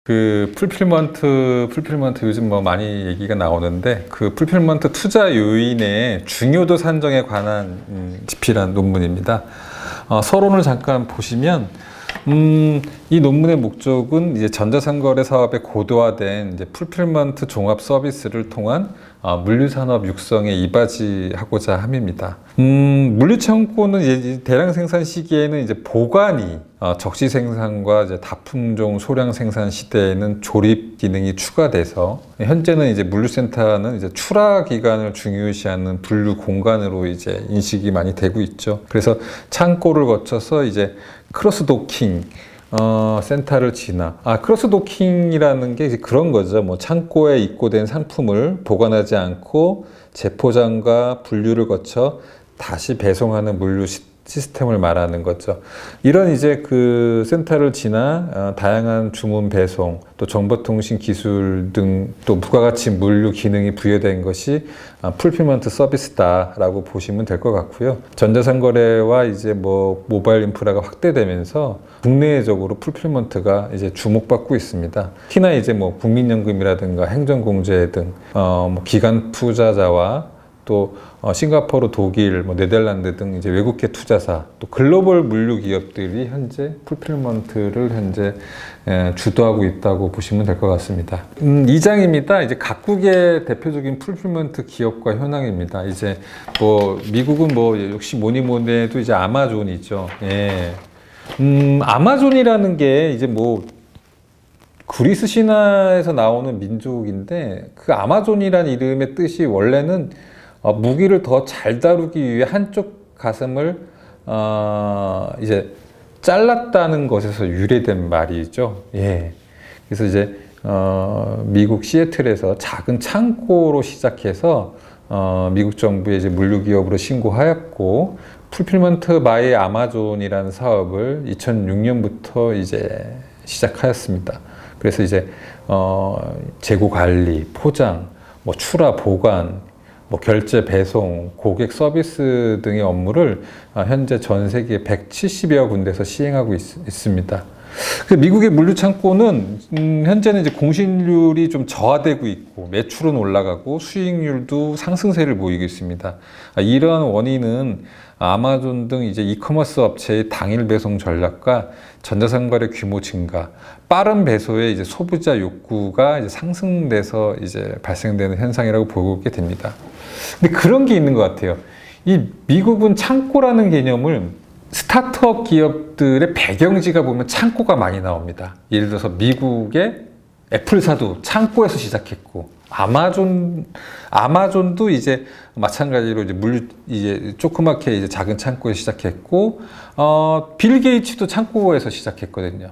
그 풀필먼트 요즘 뭐 많이 얘기가 나오는데 그 풀필먼트 투자 요인의 중요도 산정에 관한 집필한 논문입니다. 서론을 잠깐 보시면 이 논문의 목적은 이제 전자상거래 사업에 고도화된 이제 풀필먼트 종합 서비스를 통한 물류산업 육성에 이바지하고자 함입니다. 물류창고는 이제 대량 생산 시기에는 이제 보관이 적시 생산과 이제 다품종 소량 생산 시대에는 조립 기능이 추가돼서 현재는 이제 물류센터는 이제 출하 기간을 중요시하는 분류 공간으로 이제 인식이 많이 되고 있죠. 그래서 창고를 거쳐서 이제 크로스 도킹 센터를 지나 크로스 도킹이라는 게 이제 그런 거죠. 뭐 창고에 입고된 상품을 보관하지 않고 재포장과 분류를 거쳐 다시 배송하는 물류 시스템을 말하는 거죠. 이런 이제 그 센터를 지나 다양한 주문 배송, 또 정보통신 기술 등 또 부가가치 물류 기능이 부여된 것이 풀필먼트 서비스다라고 보시면 될 것 같고요. 전자상거래와 이제 뭐 모바일 인프라가 확대되면서 국내적으로 풀필먼트가 이제 주목받고 있습니다. 특히나 이제 뭐 국민연금이라든가 행정공제 등 뭐 기관 투자자와 또 싱가포르, 독일, 뭐 네덜란드 등 이제 외국계 투자사, 또 글로벌 물류 기업들이 현재 풀필먼트를 현재 주도하고 있다고 보시면 될 것 같습니다. 2장입니다. 이제 각국의 대표적인 풀필먼트 기업과 현황입니다. 이제 뭐 미국은 뭐 역시 뭐니 해도 이제 아마존이죠. 예. 아마존이라는 게 이제 뭐 그리스 신화에서 나오는 민족인데 그 아마존이라는 이름의 뜻이 원래는 무기를 더 잘 다루기 위해 한쪽 가슴을 이제 잘랐다는 것에서 유래된 말이죠. 예. 그래서 이제 미국 시애틀에서 작은 창고로 시작해서 미국 정부의 이제 물류 기업으로 신고하였고 풀필먼트 바이 아마존이라는 사업을 2006년부터 이제 시작하였습니다. 그래서 이제 재고 관리, 포장, 뭐 출하, 보관, 뭐 결제, 배송, 고객 서비스 등의 업무를 현재 전 세계 170여 군데에서 시행하고 있습니다. 미국의 물류 창고는 현재는 이제 공실률이 좀 저하되고 있고 매출은 올라가고 수익률도 상승세를 보이고 있습니다. 이러한 원인은 아마존 등 이제 이커머스 업체의 당일 배송 전략과 전자상거래 규모 증가, 빠른 배송의 이제 소비자 욕구가 이제 상승돼서 이제 발생되는 현상이라고 보게 됩니다. 근데 그런 게 있는 것 같아요. 이 미국은 창고라는 개념을 스타트업 기업들의 배경지가 보면 창고가 많이 나옵니다. 예를 들어서 미국의 애플사도 창고에서 시작했고, 아마존도 이제 마찬가지로 이제 이제 조그맣게 이제 작은 창고에서 시작했고, 빌 게이츠도 창고에서 시작했거든요.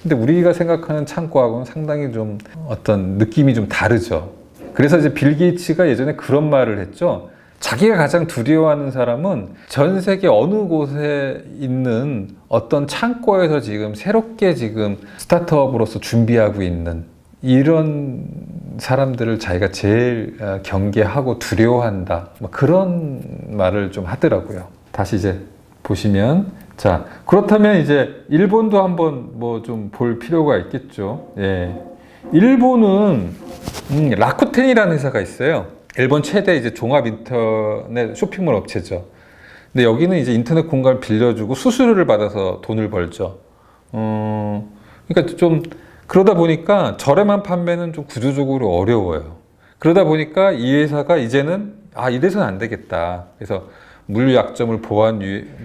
근데 우리가 생각하는 창고하고는 상당히 좀 어떤 느낌이 좀 다르죠. 그래서 이제 빌 게이츠가 예전에 그런 말을 했죠. 자기가 가장 두려워하는 사람은 전 세계 어느 곳에 있는 어떤 창고에서 지금 새롭게 지금 스타트업으로서 준비하고 있는 이런 사람들을 자기가 제일 경계하고 두려워한다. 뭐 그런 말을 좀 하더라고요. 다시 이제 보시면, 자, 그렇다면 이제 일본도 한번 뭐 좀 볼 필요가 있겠죠. 예. 일본은 라쿠텐이라는 회사가 있어요. 일본 최대 이제 종합 인터넷 쇼핑몰 업체죠. 근데 여기는 이제 인터넷 공간을 빌려주고 수수료를 받아서 돈을 벌죠. 그러니까 좀 그러다 보니까 저렴한 판매는 좀 구조적으로 어려워요. 그러다 보니까 이 회사가 이제는 이래서는 안 되겠다. 그래서 물류 약점을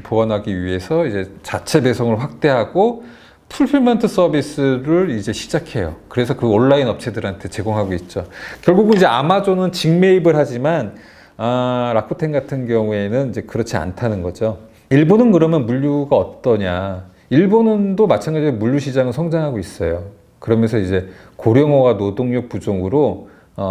보완하기 위해서 이제 자체 배송을 확대하고 풀필먼트 서비스를 이제 시작해요. 그래서 그 온라인 업체들한테 제공하고 있죠. 결국은 이제 아마존은 직매입을 하지만 라쿠텐 같은 경우에는 이제 그렇지 않다는 거죠. 일본은 그러면 물류가 어떠냐? 일본은도 마찬가지로 물류 시장은 성장하고 있어요. 그러면서 이제 고령화와 노동력 부족으로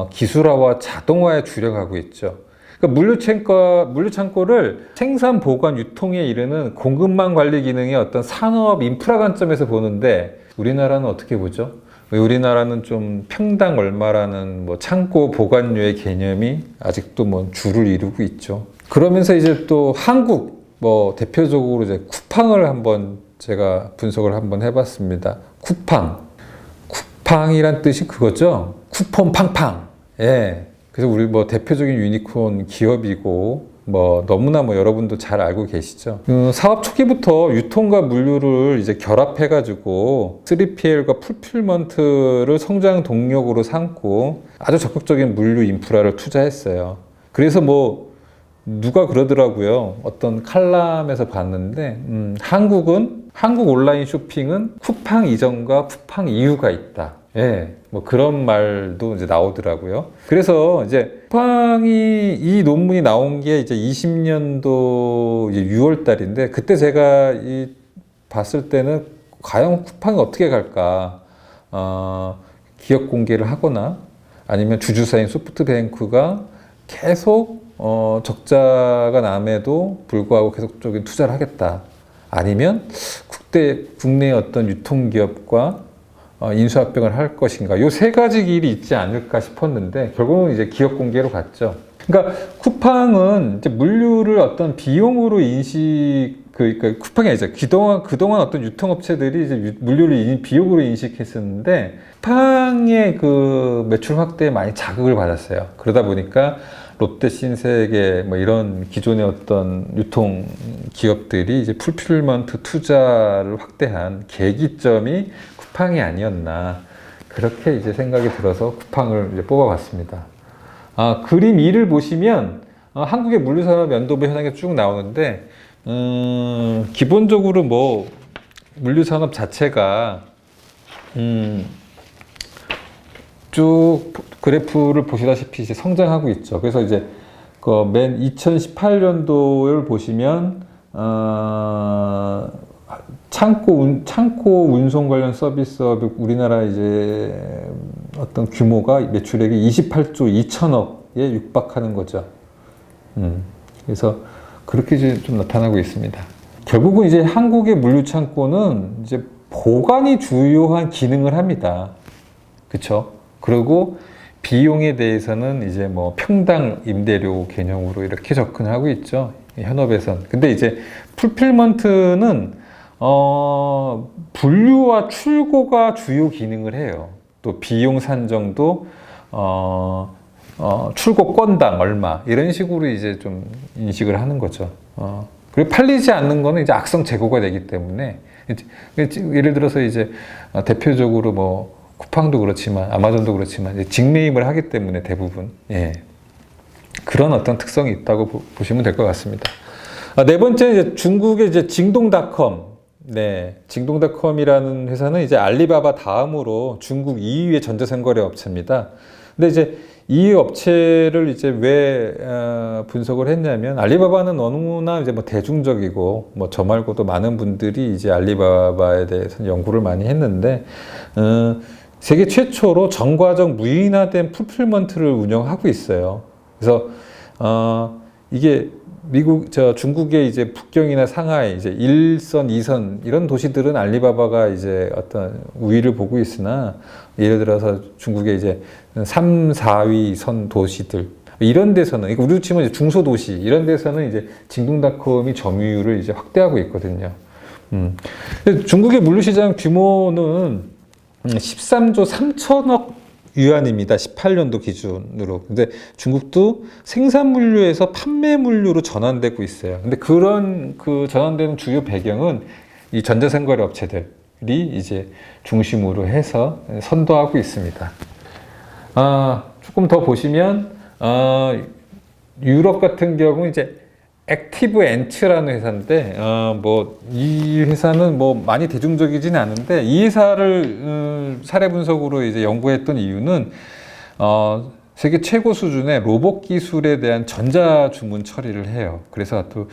기술화와 자동화에 주력하고 있죠. 그러니까 물류창고를 생산, 보관, 유통에 이르는 공급망 관리 기능의 어떤 산업 인프라 관점에서 보는데 우리나라는 어떻게 보죠? 우리나라는 좀 평당 얼마라는 뭐 창고 보관료의 개념이 아직도 뭐 주를 이루고 있죠. 그러면서 이제 또 한국 뭐 대표적으로 이제 쿠팡을 한번 제가 분석을 한번 해봤습니다. 쿠팡 쿠팡이란 뜻이 그거죠. 쿠폰 팡팡. 예. 그래서 우리 뭐 대표적인 유니콘 기업이고 뭐 너무나 뭐 여러분도 잘 알고 계시죠. 사업 초기부터 유통과 물류를 이제 결합해가지고 3PL과 풀필먼트를 성장 동력으로 삼고 아주 적극적인 물류 인프라를 투자했어요. 그래서 뭐 누가 그러더라고요. 어떤 칼럼에서 봤는데 한국 온라인 쇼핑은 쿠팡 이전과 쿠팡 이후가 있다. 예, 뭐 그런 말도 이제 나오더라고요. 그래서 이제 쿠팡이 이 논문이 나온 게 이제 20년도 이제 6월 달인데 그때 제가 봤을 때는 과연 쿠팡이 어떻게 갈까? 기업 공개를 하거나 아니면 주주사인 소프트뱅크가 계속 적자가 남에도 불구하고 계속적인 투자를 하겠다. 아니면 국내 어떤 유통기업과 인수합병을 할 것인가. 요 세 가지 길이 있지 않을까 싶었는데 결국은 이제 기업 공개로 갔죠. 그러니까 쿠팡은 이제 물류를 어떤 비용으로 그러니까 쿠팡이 이제 그동안 어떤 유통업체들이 이제 물류를 비용으로 인식했었는데 쿠팡의 그 매출 확대에 많이 자극을 받았어요. 그러다 보니까 롯데, 신세계 뭐 이런 기존의 어떤 유통 기업들이 이제 풀필먼트 투자를 확대한 계기점이 쿠팡이 아니었나 그렇게 이제 생각이 들어서 쿠팡을 이제 뽑아봤습니다. 그림 2를 보시면 한국의 물류산업 연도부 현황이 쭉 나오는데 기본적으로 뭐 물류산업 자체가 쭉 그래프를 보시다시피 이제 성장하고 있죠. 그래서 이제 그 맨 2018년도를 보시면 창고 운송 관련 서비스업이 우리나라 이제 어떤 규모가 매출액이 28조 2천억에 육박하는 거죠. 그래서 그렇게 이제 좀 나타나고 있습니다. 결국은 이제 한국의 물류 창고는 이제 보관이 주요한 기능을 합니다. 그렇죠? 그리고 비용에 대해서는 이제 뭐 평당 임대료 개념으로 이렇게 접근하고 있죠. 현업에선. 근데 이제 풀필먼트는 분류와 출고가 주요 기능을 해요. 또 비용 산정도 출고 건당 얼마 이런 식으로 이제 좀 인식을 하는 거죠. 그리고 팔리지 않는 거는 이제 악성 재고가 되기 때문에 예를 들어서 이제 대표적으로 뭐 쿠팡도 그렇지만 아마존도 그렇지만 이제 직매입을 하기 때문에 대부분 그런 어떤 특성이 있다고 보시면 될 것 같습니다. 네 번째 이제 중국의 이제 징동닷컴. 네, 징동닷컴이라는 회사는 이제 알리바바 다음으로 중국 2위의 전자상거래 업체입니다. 근데 이제 이 업체를 이제 왜 분석을 했냐면 알리바바는 너무나 이제 뭐 대중적이고 뭐 저 말고도 많은 분들이 이제 알리바바에 대해서 연구를 많이 했는데 세계 최초로 전과적 무인화된 풀필먼트를 운영하고 있어요. 그래서 이게 중국의 이제 북경이나 상하이, 이제 1선, 2선 이런 도시들은 알리바바가 이제 어떤 우위를 보고 있으나 예를 들어서 중국의 이제 3, 4위 선 도시들 이런 데서는 우리로 치면 이제 중소도시 이런 데서는 이제 징동닷컴이 점유율을 이제 확대하고 있거든요. 중국의 물류시장 규모는 13조 3천억 위안입니다. 18년도 기준으로. 근데 중국도 생산 물류에서 판매 물류로 전환되고 있어요. 근데 그런 그 전환되는 주요 배경은 이 전자상거래 업체들이 이제 중심으로 해서 선도하고 있습니다. 조금 더 보시면 유럽 같은 경우는 이제 액티브 엔츠라는 회사인데 뭐 이 회사는 뭐 많이 대중적이지는 않은데 이 회사를 사례 분석으로 이제 연구했던 이유는 세계 최고 수준의 로봇 기술에 대한 전자 주문 처리를 해요. 그래서 또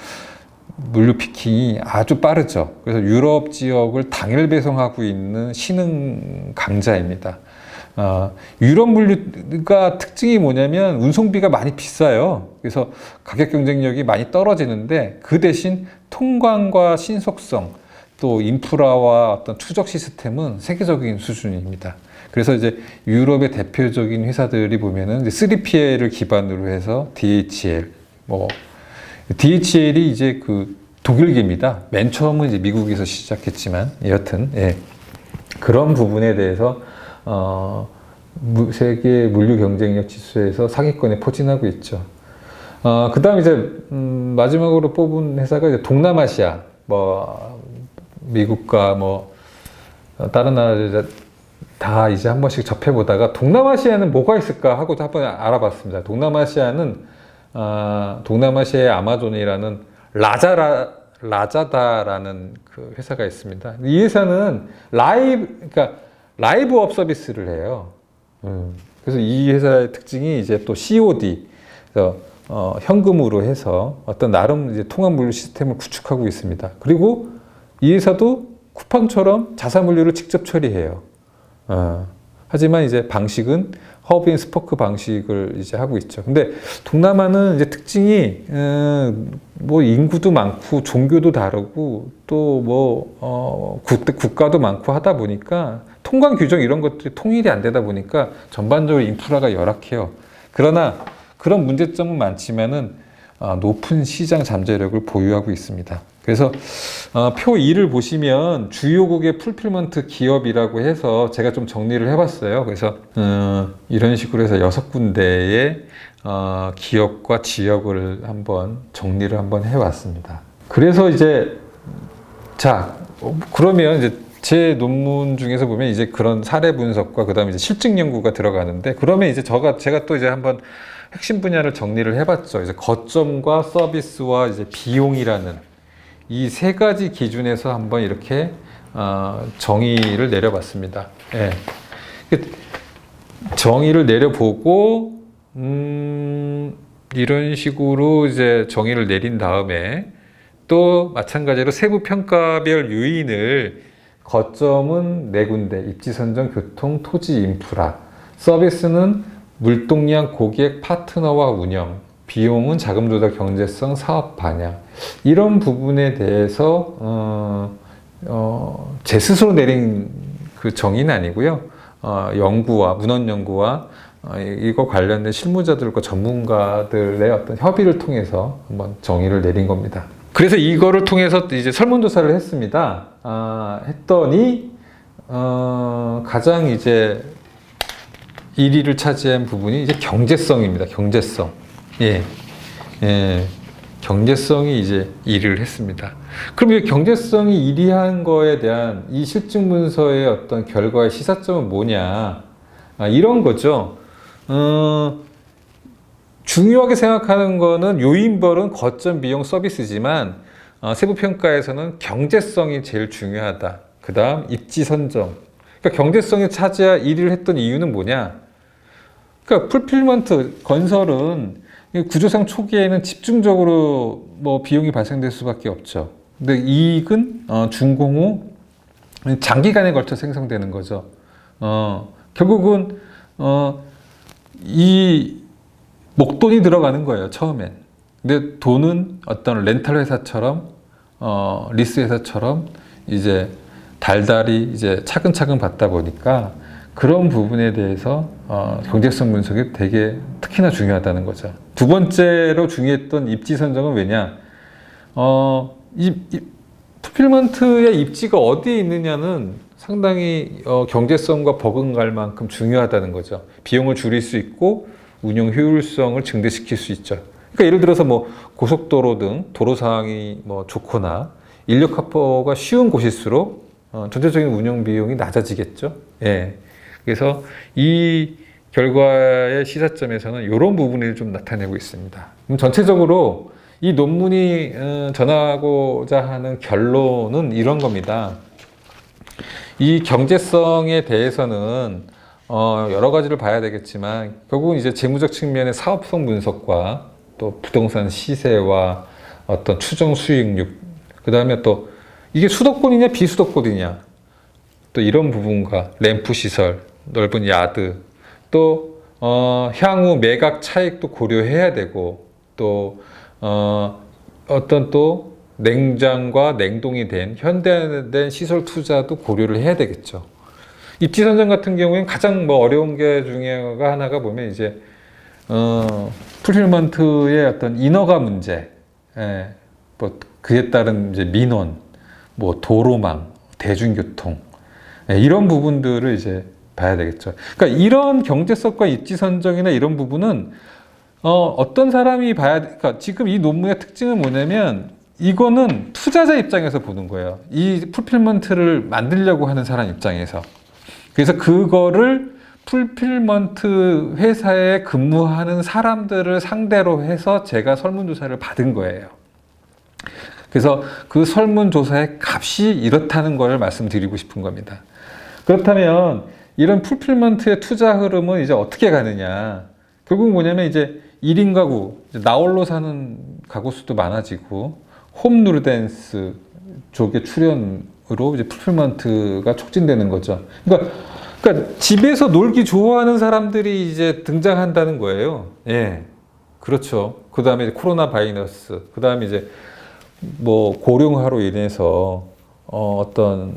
물류 피킹이 아주 빠르죠. 그래서 유럽 지역을 당일 배송하고 있는 신흥 강자입니다. 유럽 물류가 특징이 뭐냐면 운송비가 많이 비싸요. 그래서 가격 경쟁력이 많이 떨어지는데 그 대신 통관과 신속성 또 인프라와 어떤 추적 시스템은 세계적인 수준입니다. 그래서 이제 유럽의 대표적인 회사들이 보면은 3PL을 기반으로 해서 DHL, DHL이 이제 그 독일계입니다. 맨 처음은 이제 미국에서 시작했지만 여튼 그런 부분에 대해서 세계 물류 경쟁력 지수에서 상위권에 포진하고 있죠. 그 다음 이제, 마지막으로 뽑은 회사가 이제 동남아시아, 뭐, 미국과 뭐, 다른 나라 다 이제 한 번씩 접해보다가 동남아시아는 뭐가 있을까 하고 한번 알아봤습니다. 동남아시아의 아마존이라는 라자다라는 그 회사가 있습니다. 이 회사는 그러니까 라이브업 서비스를 해요. 그래서 이 회사의 특징이 이제 또 COD, 그래서 현금으로 해서 어떤 나름 이제 통합 물류 시스템을 구축하고 있습니다. 그리고 이 회사도 쿠팡처럼 자사 물류를 직접 처리해요. 하지만 이제 방식은 허브 앤 스포크 방식을 이제 하고 있죠. 근데 동남아는 이제 특징이 뭐 인구도 많고 종교도 다르고 또 뭐 국가도 많고 하다 보니까 통관 규정 이런 것들이 통일이 안 되다 보니까 전반적으로 인프라가 열악해요. 그러나 그런 문제점은 많지만은 높은 시장 잠재력을 보유하고 있습니다. 그래서 표 2를 보시면 주요국의 풀필먼트 기업이라고 해서 제가 좀 정리를 해봤어요. 그래서 이런 식으로 해서 6군데의 기업과 지역을 한번 정리를 한번 해봤습니다. 그래서 이제 그러면 이제 제 논문 중에서 보면 이제 그런 사례 분석과 그다음에 이제 실증 연구가 들어가는데, 그러면 이제 제가 또 이제 한번 핵심 분야를 정리를 해봤죠. 이제 거점과 서비스와 이제 비용이라는 이 세 가지 기준에서 한번 이렇게 정의를 내려봤습니다. 예. 정의를 내려보고 이런 식으로 이제 정의를 내린 다음에 또 마찬가지로 세부 평가별 요인을 거점은 4군데, 입지 선정, 교통, 토지, 인프라, 서비스는 물동량, 고객, 파트너와 운영, 비용은 자금 조달, 경제성, 사업 방향, 이런 부분에 대해서 제 스스로 내린 그 정의는 아니고요. 문헌 연구와 이거 관련된 실무자들과 전문가들의 어떤 협의를 통해서 한번 정의를 내린 겁니다. 그래서 이거를 통해서 이제 설문조사를 했습니다. 했더니 가장 이제 1위를 차지한 부분이 이제 경제성입니다. 경제성. 경제성이 이제 1위를 했습니다. 그럼 이 경제성이 1위한 거에 대한 이 실증 문서의 어떤 결과의 시사점은 뭐냐? 이런 거죠. 중요하게 생각하는 거는 요인별은 거점, 비용, 서비스지만 세부 평가에서는 경제성이 제일 중요하다. 그 다음 입지 선정. 그러니까 경제성이 차지할 1위를 했던 이유는 뭐냐? 그러니까 풀필먼트 건설은 구조상 초기에는 집중적으로 뭐 비용이 발생될 수밖에 없죠. 근데 이익은 준공 후 장기간에 걸쳐 생성되는 거죠. 결국은 이 목돈이 들어가는 거예요, 처음엔. 근데 돈은 어떤 렌탈 회사처럼 리스 회사처럼 이제 달달이 이제 차근차근 받다 보니까 그런 부분에 대해서 경제성 분석이 되게 특히나 중요하다는 거죠. 두 번째로 중요했던 입지 선정은 왜냐? 풀필먼트의 입지가 어디에 있느냐는 상당히 경제성과 버금갈 만큼 중요하다는 거죠. 비용을 줄일 수 있고 운영 효율성을 증대시킬 수 있죠. 그러니까 예를 들어서 뭐 고속도로 등 도로 상황이 뭐 좋거나 인력 확보가 쉬운 곳일수록 전체적인 운영 비용이 낮아지겠죠. 예. 그래서 이 결과의 시사점에서는 이런 부분을 좀 나타내고 있습니다. 그럼 전체적으로 이 논문이 전하고자 하는 결론은 이런 겁니다. 이 경제성에 대해서는 여러 가지를 봐야 되겠지만 결국은 이제 재무적 측면의 사업성 분석과 또 부동산 시세와 어떤 추정 수익률, 그 다음에 또 이게 수도권이냐 비수도권이냐, 또 이런 부분과 램프 시설, 넓은 야드, 또 향후 매각 차익도 고려해야 되고, 또 어떤 또 냉장과 냉동이 된 현대화된 시설 투자도 고려를 해야 되겠죠. 입지 선정 같은 경우에는 가장 뭐 어려운 게 중에가 하나가 보면 이제 풀필먼트의 어떤 인허가 문제, 뭐 그에 따른 이제 민원, 뭐 도로망, 대중교통, 이런 부분들을 이제 봐야 되겠죠. 그러니까 이런 경제성과 입지 선정이나 이런 부분은 어떤 사람이 그러니까 지금 이 논문의 특징은 뭐냐면 이거는 투자자 입장에서 보는 거예요. 이 풀필먼트를 만들려고 하는 사람 입장에서. 그래서 그거를 풀필먼트 회사에 근무하는 사람들을 상대로 해서 제가 설문조사를 받은 거예요. 그래서 그 설문조사의 값이 이렇다는 걸 말씀드리고 싶은 겁니다. 그렇다면 이런 풀필먼트의 투자 흐름은 이제 어떻게 가느냐. 결국 뭐냐면 이제 1인 가구, 나홀로 사는 가구 수도 많아지고 홈누르댄스 쪽의 출연으로 이제 풀필먼트가 촉진되는 거죠. 그러니까 집에서 놀기 좋아하는 사람들이 이제 등장한다는 거예요. 예. 그렇죠. 그 다음에 코로나 바이러스, 그 다음에 이제 뭐 고령화로 인해서 어떤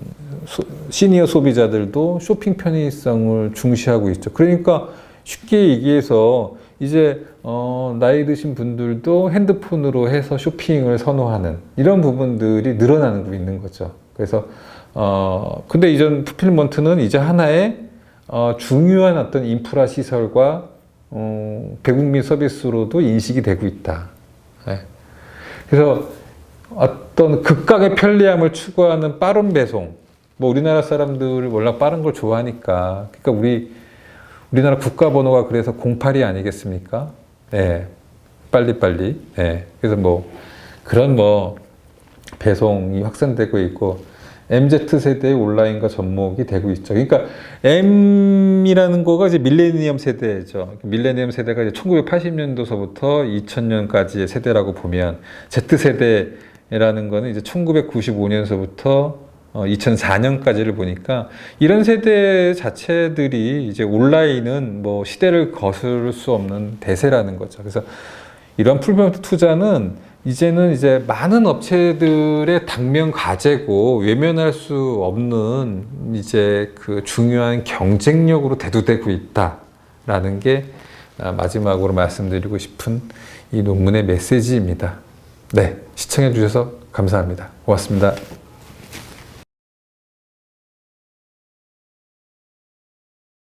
시니어 소비자들도 쇼핑 편의성을 중시하고 있죠. 그러니까 쉽게 얘기해서 이제 나이 드신 분들도 핸드폰으로 해서 쇼핑을 선호하는 이런 부분들이 늘어나고 있는 거죠. 그래서 근데 이전 풀필먼트는 이제 하나의 중요한 어떤 인프라 시설과 대국민 서비스로도 인식이 되고 있다. 네. 그래서 어떤 극강의 편리함을 추구하는 빠른 배송, 뭐 우리나라 사람들이 워낙 빠른 걸 좋아하니까, 그러니까 우리나라 국가번호가 그래서 08이 아니겠습니까? 네. 빨리빨리. 네. 그래서 뭐 그런 뭐 배송이 확산되고 있고 MZ세대의 온라인과 접목이 되고 있죠. 그러니까 M이라는 거가 이제 밀레니엄 세대죠. 밀레니엄 세대가 이제 1980년도서부터 2000년까지의 세대라고 보면 Z세대라는 거는 이제 1995년서부터 2004년까지를 보니까 이런 세대 자체들이 이제 온라인은 뭐 시대를 거스를 수 없는 대세라는 거죠. 그래서 이런 풀필먼트 투자는 이제는 이제 많은 업체들의 당면 과제고 외면할 수 없는 이제 그 중요한 경쟁력으로 대두되고 있다라는 게 마지막으로 말씀드리고 싶은 이 논문의 메시지입니다. 네, 시청해 주셔서 감사합니다. 고맙습니다.